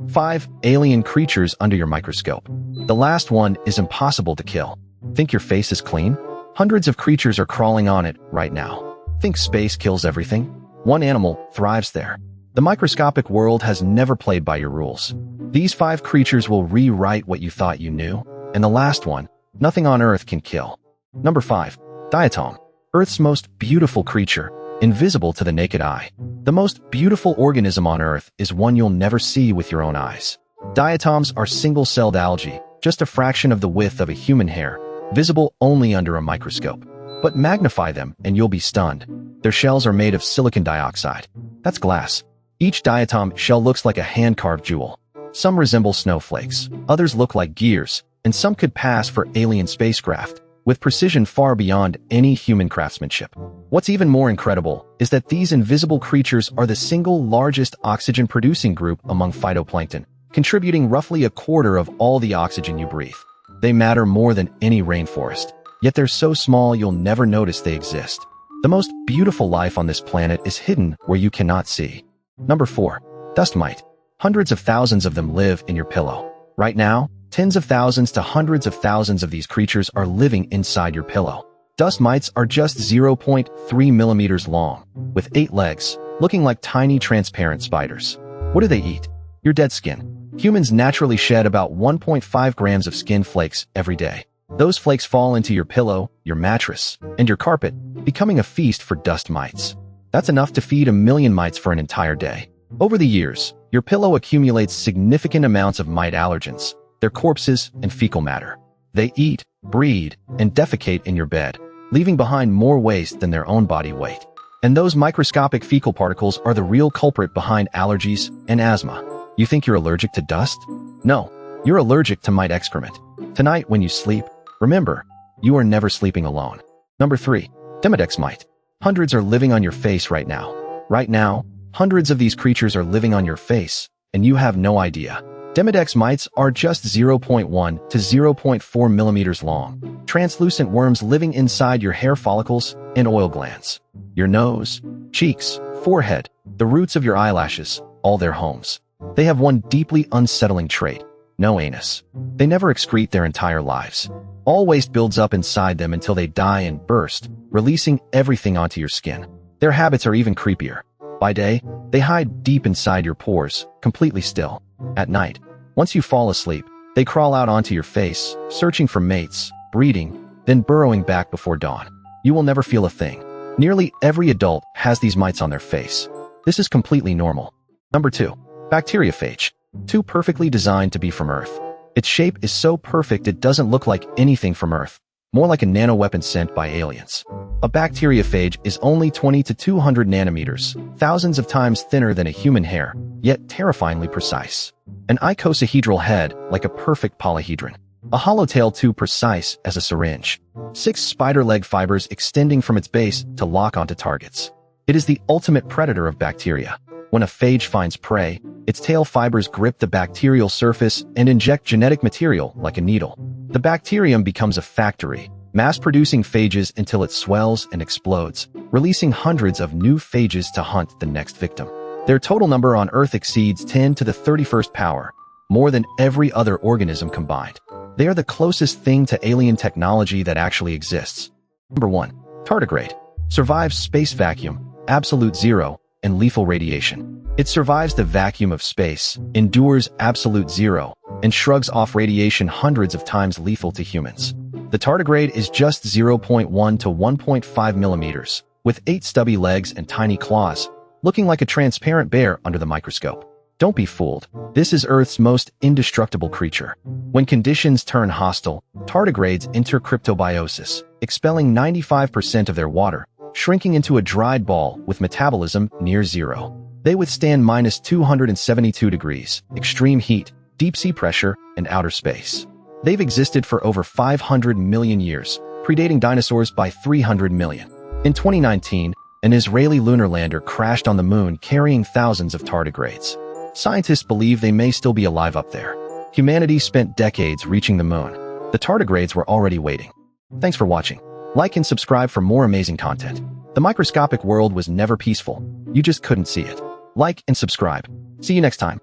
5 alien creatures under your microscope. The last one is impossible to kill. Think your face is clean? Hundreds of creatures are crawling on it right now. Think space kills everything? One animal thrives there. The microscopic world has never played by your rules. These 5 creatures will rewrite what you thought you knew, and the last one, nothing on Earth can kill. Number 5. Diatom. Earth's most beautiful creature, invisible to the naked eye. The most beautiful organism on Earth is one you'll never see with your own eyes. Diatoms are single-celled algae, just a fraction of the width of a human hair, visible only under a microscope. But magnify them and you'll be stunned. Their shells are made of silicon dioxide. That's glass. Each diatom shell looks like a hand-carved jewel. Some resemble snowflakes, others look like gears, and some could pass for alien spacecraft, with precision far beyond any human craftsmanship. What's even more incredible is that these invisible creatures are the single largest oxygen-producing group among phytoplankton, contributing roughly a quarter of all the oxygen you breathe. They matter more than any rainforest, yet they're so small you'll never notice they exist. The most beautiful life on this planet is hidden where you cannot see. Number 4. Dust mite. Hundreds of thousands of them live in your pillow. Right now, tens of thousands to hundreds of thousands of these creatures are living inside your pillow. Dust mites are just 0.3 millimeters long, with 8 legs, looking like tiny transparent spiders. What do they eat? Your dead skin. Humans naturally shed about 1.5 grams of skin flakes every day. Those flakes fall into your pillow, your mattress, and your carpet, becoming a feast for dust mites. That's enough to feed 1 million mites for an entire day. Over the years, your pillow accumulates significant amounts of mite allergens, their corpses and fecal matter. They eat, breed, and defecate in your bed, leaving behind more waste than their own body weight. And those microscopic fecal particles are the real culprit behind allergies and asthma. You think you're allergic to dust? No, you're allergic to mite excrement. Tonight when you sleep, remember, you are never sleeping alone. Number 3. Demodex Mite. Hundreds are living on your face right now. Right now, hundreds of these creatures are living on your face, and you have no idea. Demodex mites are just 0.1 to 0.4 millimeters long, translucent worms living inside your hair follicles and oil glands. Your nose, cheeks, forehead, the roots of your eyelashes, all their homes. They have one deeply unsettling trait: no anus. They never excrete their entire lives. All waste builds up inside them until they die and burst, releasing everything onto your skin. Their habits are even creepier. By day, they hide deep inside your pores, completely still. At night, once you fall asleep, they crawl out onto your face, searching for mates, breeding, then burrowing back before dawn. You will never feel a thing. Nearly every adult has these mites on their face. This is completely normal. Number 2. Bacteriophage. Too perfectly designed to be from Earth. Its shape is so perfect it doesn't look like anything from Earth, more like a nano-weapon sent by aliens. A bacteriophage is only 20 to 200 nanometers, thousands of times thinner than a human hair, yet terrifyingly precise. An icosahedral head, like a perfect polyhedron. A hollow tail too precise as a syringe. 6 spider leg fibers extending from its base to lock onto targets. It is the ultimate predator of bacteria. When a phage finds prey, its tail fibers grip the bacterial surface and inject genetic material like a needle. The bacterium becomes a factory, mass-producing phages until it swells and explodes, releasing hundreds of new phages to hunt the next victim. Their total number on Earth exceeds 10 to the 31st power, more than every other organism combined. They are the closest thing to alien technology that actually exists. Number 1. Tardigrade. Survives space vacuum, absolute zero, and lethal radiation. It survives the vacuum of space, endures absolute zero, and shrugs off radiation hundreds of times lethal to humans. The tardigrade is just 0.1 to 1.5 millimeters, with 8 stubby legs and tiny claws, looking like a transparent bear under the microscope. Don't be fooled. This is Earth's most indestructible creature. When conditions turn hostile, tardigrades enter cryptobiosis, expelling 95% of their water, shrinking into a dried ball with metabolism near zero. They withstand minus 272 degrees, extreme heat, deep sea pressure, and outer space. They've existed for over 500 million years, predating dinosaurs by 300 million. In 2019, an Israeli lunar lander crashed on the moon carrying thousands of tardigrades. Scientists believe they may still be alive up there. Humanity spent decades reaching the moon. The tardigrades were already waiting. Thanks for watching. Like and subscribe for more amazing content. The microscopic world was never peaceful. You just couldn't see it. Like and subscribe. See you next time.